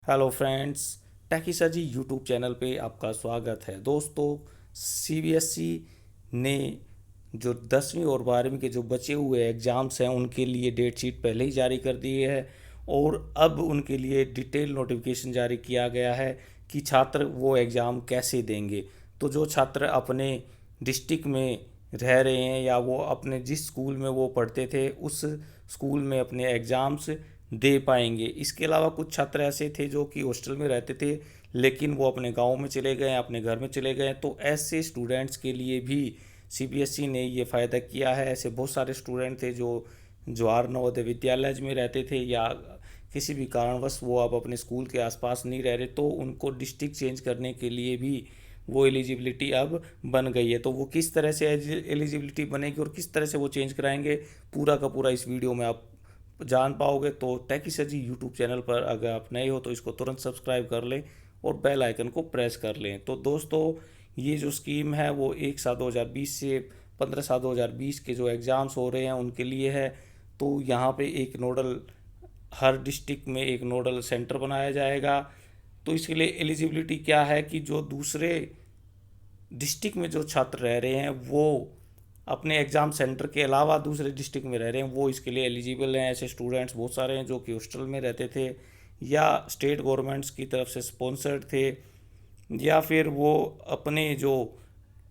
Hello friends, टेकी sir जी YouTube channel पे आपका स्वागत है। दोस्तों, सीबीएसई ने जो 10वीं और 12वीं के जो बचे हुए एग्ज़ाम्स हैं उनके लिए डेट शीट पहले ही जारी कर दी है और अब उनके लिए डिटेल नोटिफिकेशन जारी किया गया है कि छात्र वो एग्ज़ाम कैसे देंगे। तो जो छात्र अपने डिस्ट्रिक्ट में रह रहे हैं या वो अपने जिस स्कूल में वो पढ़ते थे उस स्कूल में अपने एग्ज़ाम्स दे पाएंगे। इसके अलावा कुछ छात्र ऐसे थे जो कि हॉस्टल में रहते थे लेकिन वो अपने गांव में चले गए, अपने घर में चले गए, तो ऐसे स्टूडेंट्स के लिए भी सीबीएसई ने ये फ़ायदा किया है। ऐसे बहुत सारे स्टूडेंट थे जो जवाहर नवोदय विद्यालय में रहते थे या किसी भी कारणवश वो अब अपने स्कूल के आसपास नहीं रह रहे, तो उनको डिस्ट्रिक्ट चेंज करने के लिए भी वो एलिजिबिलिटी अब बन गई है। तो वो किस तरह से एलिजिबिलिटी बनेगी और किस तरह से वो चेंज कराएंगे, पूरा का पूरा इस वीडियो में आप जान पाओगे। तो टेकी सर जी यूट्यूब चैनल पर अगर आप नए हो तो इसको तुरंत सब्सक्राइब कर लें और बेल आइकन को प्रेस कर लें। तो दोस्तों, ये जो स्कीम है वो 1/7/2020 से 15/7/2020 के जो एग्ज़ाम्स हो रहे हैं उनके लिए है। तो यहाँ पे एक नोडल, हर डिस्ट्रिक्ट में एक नोडल सेंटर बनाया जाएगा। तो इसके लिए एलिजिबिलिटी क्या है कि जो दूसरे डिस्ट्रिक्ट में जो छात्र रह रहे हैं वो अपने एग्ज़ाम सेंटर के अलावा दूसरे डिस्ट्रिक्ट में रह रहे हैं, वो इसके लिए एलिजिबल हैं। ऐसे स्टूडेंट्स बहुत सारे हैं जो कि हॉस्टल में रहते थे या स्टेट गवर्नमेंट्स की तरफ से स्पॉन्सर्ड थे या फिर वो अपने जो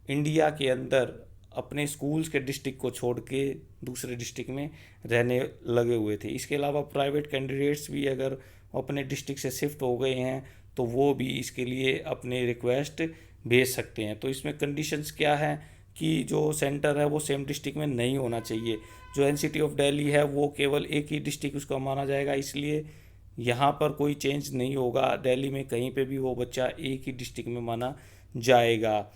इंडिया के अंदर अपने स्कूल्स के डिस्ट्रिक्ट को छोड़ के दूसरे डिस्ट्रिक्ट में रहने लगे हुए थे। इसके अलावा प्राइवेट कैंडिडेट्स भी अगर अपने डिस्ट्रिक्ट से शिफ्ट हो गए हैं तो वो भी इसके लिए अपने रिक्वेस्ट भेज सकते हैं। तो इसमें कंडीशंस क्या हैं कि जो सेंटर है वो सेम डिस्ट्रिक्ट में नहीं होना चाहिए। जो एनसीटी ऑफ दिल्ली है वो केवल एक ही डिस्ट्रिक्ट उसका माना जाएगा, इसलिए यहाँ पर कोई चेंज नहीं होगा। दिल्ली में कहीं पे भी वो बच्चा एक ही डिस्ट्रिक्ट में माना जाएगा।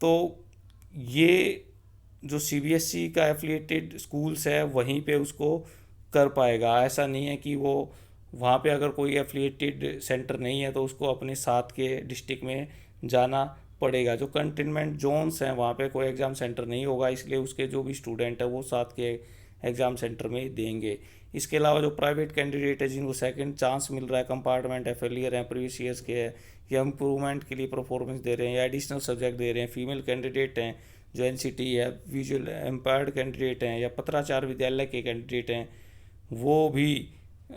तो ये जो सीबीएसई का एफिलिएटेड स्कूल्स है वहीं पे उसको कर पाएगा। ऐसा नहीं है कि वो वहाँ पे अगर कोई एफिलिएटेड सेंटर नहीं है तो उसको अपने साथ के डिस्ट्रिक्ट में जाना पड़ेगा। जो कंटेनमेंट जोन्स हैं वहाँ पे कोई एग्ज़ाम सेंटर नहीं होगा, इसलिए उसके जो भी स्टूडेंट है वो साथ के एग्ज़ाम सेंटर में देंगे। इसके अलावा जो प्राइवेट कैंडिडेट है जिनको सेकंड चांस मिल रहा है, कंपार्टमेंट है, फेलियर हैं, प्रीवियस ईयर्स के है या इम्प्रूवमेंट के लिए परफॉर्मेंस दे रहे हैं या एडिशनल सब्जेक्ट दे रहे हैं, फीमेल कैंडिडेट हैं जो एनसीटी है, विजुअल एम्पायर्ड कैंडिडेट हैं या पत्राचार विद्यालय के कैंडिडेट हैं, वो भी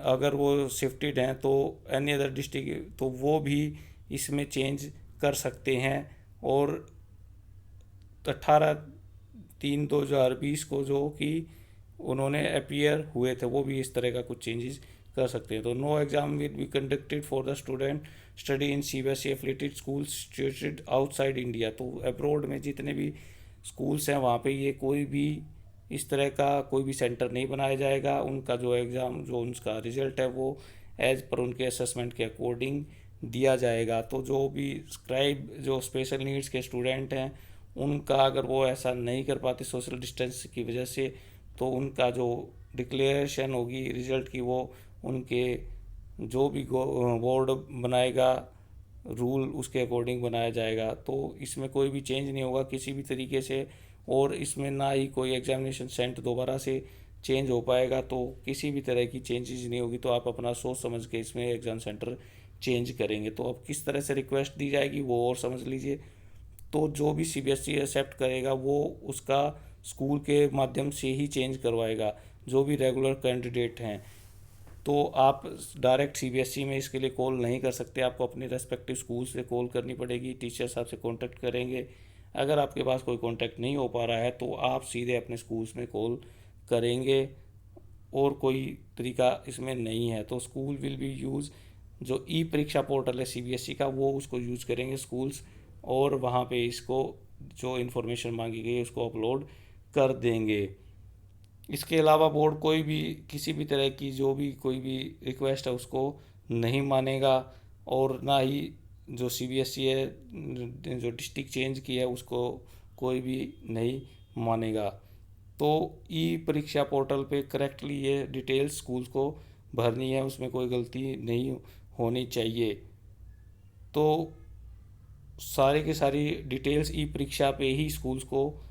अगर वो शिफ्टेड हैं तो एनी अदर डिस्ट्रिक्ट तो वो भी इसमें चेंज कर सकते हैं। और 18/3/2020 को जो कि उन्होंने अपीयर हुए थे वो भी इस तरह का कुछ चेंजेस कर सकते हैं। तो no exam will be conducted for the student study in CBSE affiliated schools situated outside India. तो अब्रॉड में जितने भी स्कूल्स हैं वहाँ पे ये कोई भी इस तरह का कोई भी सेंटर नहीं बनाया जाएगा। उनका जो एग्ज़ाम जो उनका रिजल्ट है वो एज पर उनके असेसमेंट के अकॉर्डिंग दिया जाएगा। तो जो भी स्क्राइब जो स्पेशल नीड्स के स्टूडेंट हैं उनका अगर वो ऐसा नहीं कर पाते सोशल डिस्टेंस की वजह से तो उनका जो डिक्लेरेशन होगी रिजल्ट की वो उनके जो भी बोर्ड बनाएगा रूल उसके अकॉर्डिंग बनाया जाएगा। तो इसमें कोई भी चेंज नहीं होगा किसी भी तरीके से और इसमें ना ही कोई एग्जामिनेशन सेंटर दोबारा से चेंज हो पाएगा। तो किसी भी तरह की चेंजेस नहीं होगी, तो आप अपना सोच समझ के इसमें एग्ज़ाम सेंटर चेंज करेंगे। तो अब किस तरह से रिक्वेस्ट दी जाएगी वो और समझ लीजिए। तो जो भी सीबीएसई एक्सेप्ट करेगा वो उसका स्कूल के माध्यम से ही चेंज करवाएगा, जो भी रेगुलर कैंडिडेट हैं। तो आप डायरेक्ट सीबीएसई में इसके लिए कॉल नहीं कर सकते, आपको अपने रेस्पेक्टिव स्कूल से कॉल करनी पड़ेगी, टीचर्स आपसे कांटेक्ट करेंगे। अगर आपके पास कोई कांटेक्ट नहीं हो पा रहा है तो आप सीधे अपने स्कूल्स में कॉल करेंगे और कोई तरीका इसमें नहीं है। तो स्कूल विल बी यूज़ जो ई परीक्षा पोर्टल है सीबीएसई का वो उसको यूज़ करेंगे स्कूल्स और वहाँ पे इसको जो इन्फॉर्मेशन मांगी गई है उसको अपलोड कर देंगे। इसके अलावा बोर्ड कोई भी किसी भी तरह की जो भी कोई भी रिक्वेस्ट है उसको नहीं मानेगा और ना ही जो सीबीएसई है जो डिस्ट्रिक्ट चेंज की है उसको कोई भी नहीं मानेगा। तो ई परीक्षा पोर्टल पे करेक्टली ये डिटेल्स स्कूल्स को भरनी है, उसमें कोई गलती नहीं होनी चाहिए। तो सारी की सारी डिटेल्स ई परीक्षा पे ही स्कूल्स को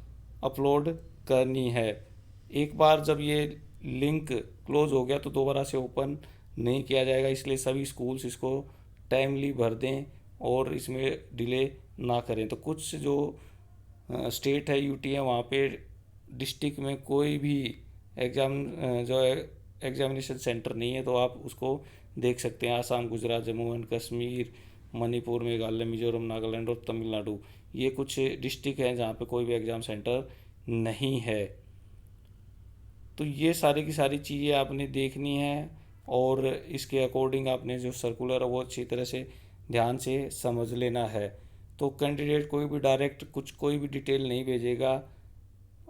अपलोड करनी है। एक बार जब ये लिंक क्लोज हो गया तो दोबारा से ओपन नहीं किया जाएगा, इसलिए सभी स्कूल्स इसको टाइमली भर दें और इसमें डिले ना करें। तो कुछ जो स्टेट है, यूटी है, वहाँ पे डिस्ट्रिक्ट में कोई भी जो है एग्जामिनेशन सेंटर नहीं है, तो आप उसको देख सकते हैं। आसाम, गुजरात, जम्मू एंड कश्मीर, मणिपुर, मेघालय, मिजोरम, नागालैंड और तमिलनाडु, ये कुछ डिस्ट्रिक्ट हैं जहाँ पे कोई भी एग्ज़ाम सेंटर नहीं है। तो ये सारी की सारी चीज़ें आपने देखनी है और इसके अकॉर्डिंग आपने जो सर्कुलर है वो अच्छी तरह से ध्यान से समझ लेना है। तो कैंडिडेट कोई भी डायरेक्ट कुछ कोई भी डिटेल नहीं भेजेगा।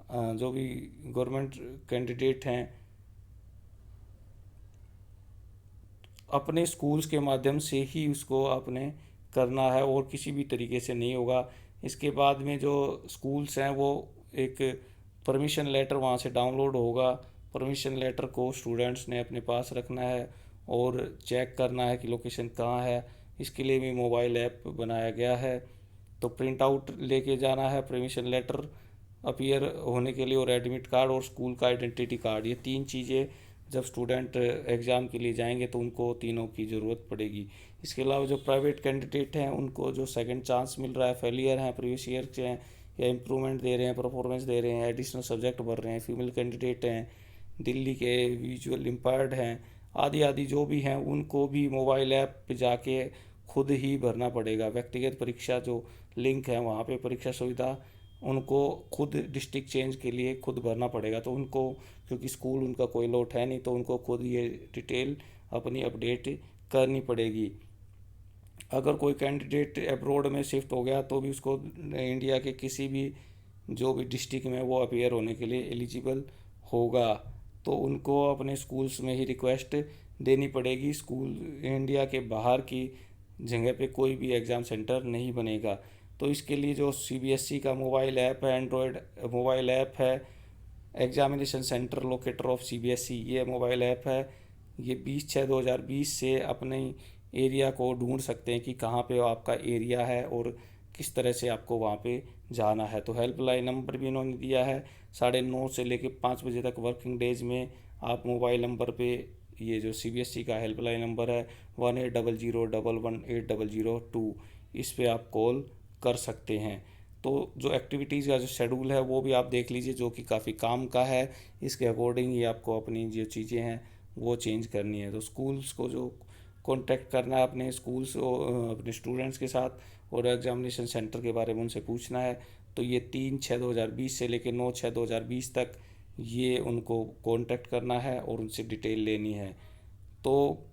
जो भी गवर्नमेंट कैंडिडेट हैं अपने स्कूल्स के माध्यम से ही उसको आपने करना है और किसी भी तरीके से नहीं होगा। इसके बाद में जो स्कूल्स हैं वो एक परमिशन लेटर वहाँ से डाउनलोड होगा। परमिशन लेटर को स्टूडेंट्स ने अपने पास रखना है और चेक करना है कि लोकेशन कहाँ है। इसके लिए भी मोबाइल ऐप बनाया गया है। तो प्रिंट आउट लेके जाना है परमिशन लेटर अपीयर होने के लिए, और एडमिट कार्ड और स्कूल का आइडेंटिटी कार्ड, ये तीन चीज़ें जब स्टूडेंट एग्ज़ाम के लिए जाएंगे तो उनको तीनों की ज़रूरत पड़ेगी। इसके अलावा जो प्राइवेट कैंडिडेट हैं उनको जो सेकंड चांस मिल रहा है, फेलियर हैं प्रीवियस ईयर के हैं या इम्प्रूवमेंट दे रहे हैं, परफॉर्मेंस दे रहे हैं, एडिशनल सब्जेक्ट भर रहे हैं, फीमेल कैंडिडेट हैं, दिल्ली के विजुअल इम्पेयर्ड हैं, आदि आदि जो भी हैं, उनको भी मोबाइल ऐप पे जाके खुद ही भरना पड़ेगा। व्यक्तिगत परीक्षा जो लिंक है वहाँ पे परीक्षा सुविधा उनको खुद डिस्ट्रिक्ट चेंज के लिए खुद भरना पड़ेगा। तो उनको, क्योंकि स्कूल उनका कोई लॉट है नहीं, तो उनको खुद ये डिटेल अपनी अपडेट करनी पड़ेगी। अगर कोई कैंडिडेट अब्रॉड में शिफ्ट हो गया तो भी उसको इंडिया के किसी भी जो भी डिस्ट्रिक्ट में वो अपीयर होने के लिए एलिजिबल होगा। तो उनको अपने स्कूल्स में ही रिक्वेस्ट देनी पड़ेगी। स्कूल इंडिया के बाहर की जगह पे कोई भी एग्ज़ाम सेंटर नहीं बनेगा। तो इसके लिए जो सीबीएसई का मोबाइल ऐप है, एंड्रॉयड मोबाइल ऐप है, examination centre locator of CBSE, ये मोबाइल ऐप है। ये 20/6/2020 से अपने एरिया को ढूंढ सकते हैं कि कहाँ पे आपका एरिया है और किस तरह से आपको वहाँ पे जाना है। तो हेल्पलाइन नंबर भी इन्होंने दिया है, 9:30 से लेकर 5 बजे तक वर्किंग डेज में आप मोबाइल नंबर पे, ये जो सीबीएसई का हेल्पलाइन नंबर है 1800111800 इस पे आप कॉल कर सकते हैं। तो जो एक्टिविटीज़ का जो शेड्यूल है वो भी आप देख लीजिए, जो कि काफ़ी काम का है। इसके अकॉर्डिंग ही आपको अपनी जो चीज़ें हैं वो चेंज करनी है। तो स्कूल्स को जो कांटेक्ट करना है अपने स्कूल्स अपने स्टूडेंट्स के साथ और एग्जामिनेशन सेंटर के बारे में उनसे पूछना है। तो ये 3/6/2020 से लेकर 9/6/2020 तक ये उनको कांटेक्ट करना है और उनसे डिटेल लेनी है। तो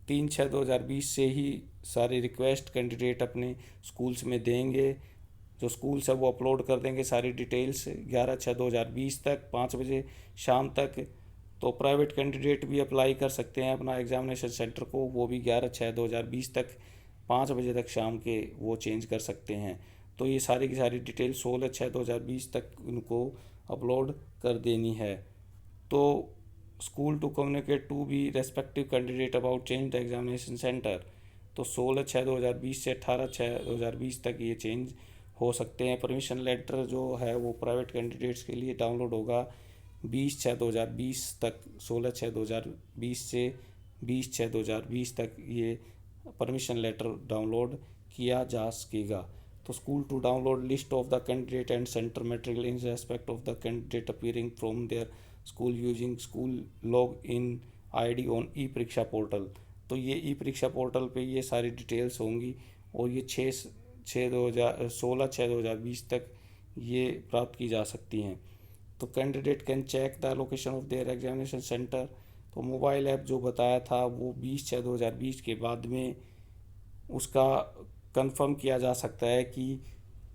3/6/2020 से ही सारे रिक्वेस्ट कैंडिडेट अपने स्कूल्स में देंगे। जो स्कूल्स है वो अपलोड कर देंगे सारी डिटेल्स 11/6/2020 तक 5 बजे शाम तक। तो प्राइवेट कैंडिडेट भी अप्लाई कर सकते हैं अपना एग्जामिनेशन सेंटर को, वो भी 11/6/2020 तक 5 बजे तक शाम के वो चेंज कर सकते हैं। तो ये सारी की सारी डिटेल 16/6/2020 तक उनको अपलोड कर देनी है। तो school to communicate to be respective candidate about change the examination centre, तो 16/6/2020 से 18/6/2020 तक ये चेंज हो सकते हैं। परमिशन लेटर जो है वो प्राइवेट कैंडिडेट्स के लिए डाउनलोड होगा 20/6/2020 तक, 16/6/2020 से 20/6/2020 तक ये परमिशन लेटर डाउनलोड किया जा सकेगा। तो school to download list of the candidate and centre material in respect of the candidate appearing from their school using school log in ID on e परीक्षा पोर्टल। तो ये ई परीक्षा पोर्टल पे ये सारी डिटेल्स होंगी और ये 16/6/2020 तक ये प्राप्त की जा सकती हैं। तो candidate can check the location of their examination centre. तो मोबाइल ऐप जो बताया था वो 20/6/2020 के बाद में उसका कंफर्म किया जा सकता है कि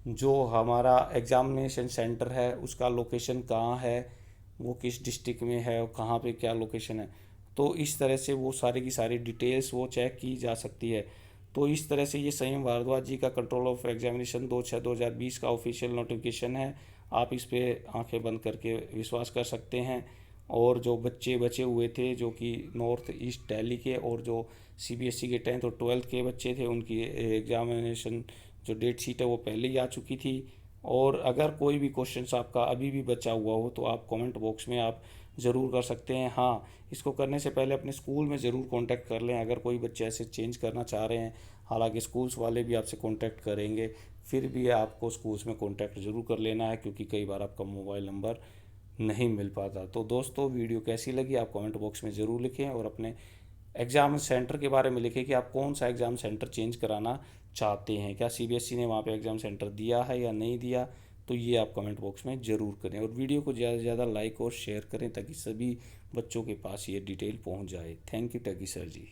जो हमारा एग्जामिनेशन सेंटर है उसका लोकेशन कहाँ है, वो किस डिस्ट्रिक्ट में है और कहाँ पे क्या लोकेशन है। तो इस तरह से वो सारी की सारी डिटेल्स वो चेक की जा सकती है। तो इस तरह से ये संयम भारद्वाज जी का कंट्रोल ऑफ एग्जामिनेशन 2/6/2020 का ऑफिशियल नोटिफिकेशन है। आप इस पे आंखें बंद करके विश्वास कर सकते हैं। और जो बच्चे बचे हुए थे जो कि नॉर्थ ईस्ट दिल्ली के और जो सीबीएसई के 10th और 12th के बच्चे थे, उनकी एग्जामिनेशन जो डेट शीट है वो पहले ही आ चुकी थी। और अगर कोई भी क्वेश्चंस आपका अभी भी बचा हुआ हो तो आप कमेंट बॉक्स में आप ज़रूर कर सकते हैं। हाँ, इसको करने से पहले अपने स्कूल में ज़रूर कांटेक्ट कर लें अगर कोई बच्चे ऐसे चेंज करना चाह रहे हैं। हालांकि स्कूल्स वाले भी आपसे कांटेक्ट करेंगे, फिर भी आपको स्कूल्स में कांटेक्ट ज़रूर कर लेना है, क्योंकि कई बार आपका मोबाइल नंबर नहीं मिल पाता। तो दोस्तों, वीडियो कैसी लगी आप कमेंट बॉक्स में ज़रूर लिखें, और अपने एग्ज़ाम सेंटर के बारे में लिखें कि आप कौन सा एग्ज़ाम सेंटर चेंज कराना चाहते हैं। क्या सीबीएसई ने वहाँ पे एग्ज़ाम सेंटर दिया है या नहीं दिया, तो ये आप कमेंट बॉक्स में ज़रूर करें। और वीडियो को ज़्यादा से ज़्यादा लाइक और शेयर करें ताकि सभी बच्चों के पास ये डिटेल पहुँच जाए। थैंक यू टगी सर जी।